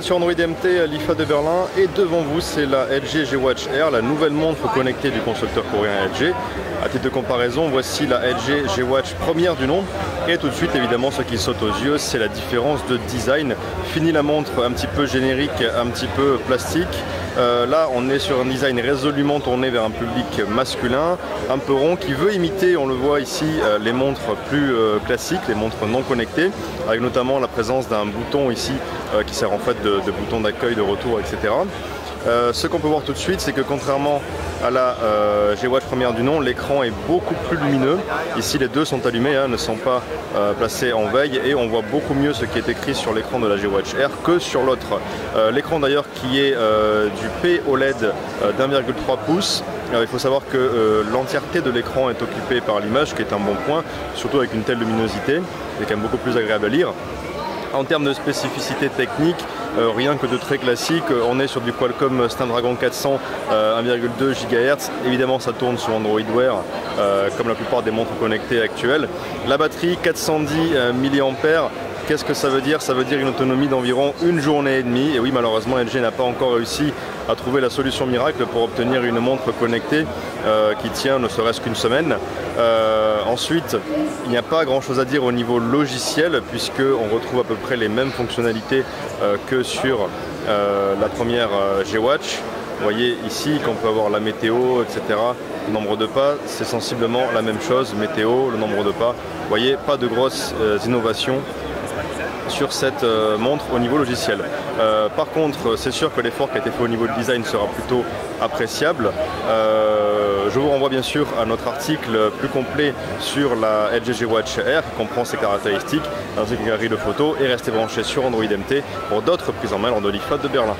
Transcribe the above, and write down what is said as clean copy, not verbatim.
sur Android MT, l'IFA de Berlin, et devant vous c'est la LG G-Watch Air, la nouvelle montre connectée du constructeur coréen LG. À titre de comparaison, voici la LG G-Watch première du nom, et tout de suite évidemment ce qui saute aux yeux c'est la différence de design. Fini la montre un petit peu générique, un petit peu plastique. Là on est sur un design résolument tourné vers un public masculin, un peu rond, qui veut imiter, on le voit ici, les montres plus classiques, les montres non connectées, avec notamment la présence d'un bouton ici qui sert en fait de bouton d'accueil, de retour, etc. Ce qu'on peut voir tout de suite, c'est que contrairement à la G-Watch première du nom, l'écran est beaucoup plus lumineux. Ici les deux sont allumés, ne sont pas placés en veille, et on voit beaucoup mieux ce qui est écrit sur l'écran de la G-Watch Air que sur l'autre. L'écran d'ailleurs qui est du P-OLED d'1,3 pouces. Il faut savoir que l'entièreté de l'écran est occupée par l'image, ce qui est un bon point, surtout avec une telle luminosité, c'est quand même beaucoup plus agréable à lire. En termes de spécificité technique, rien que de très classique, on est sur du Qualcomm Snapdragon 400 1,2 GHz. Évidemment ça tourne sur Android Wear comme la plupart des montres connectées actuelles. La batterie 410 mAh. Qu'est-ce que ça veut dire? Ça veut dire une autonomie d'environ une journée et demie. Et oui, malheureusement, LG n'a pas encore réussi à trouver la solution miracle pour obtenir une montre connectée qui tient ne serait-ce qu'une semaine. Ensuite, il n'y a pas grand-chose à dire au niveau logiciel, puisqu'on retrouve à peu près les mêmes fonctionnalités que sur la première G-Watch. Vous voyez ici qu'on peut avoir la météo, etc. Le nombre de pas, c'est sensiblement la même chose. Météo, le nombre de pas. Vous voyez, pas de grosses innovations sur cette montre au niveau logiciel. Par contre, c'est sûr que l'effort qui a été fait au niveau du design sera plutôt appréciable. Je vous renvoie bien sûr à notre article plus complet sur la LG G-Watch Air qui comprend ses caractéristiques ainsi qu'une galerie de photos, et restez branchés sur Android MT pour d'autres prises en main lors de l'IFA de Berlin.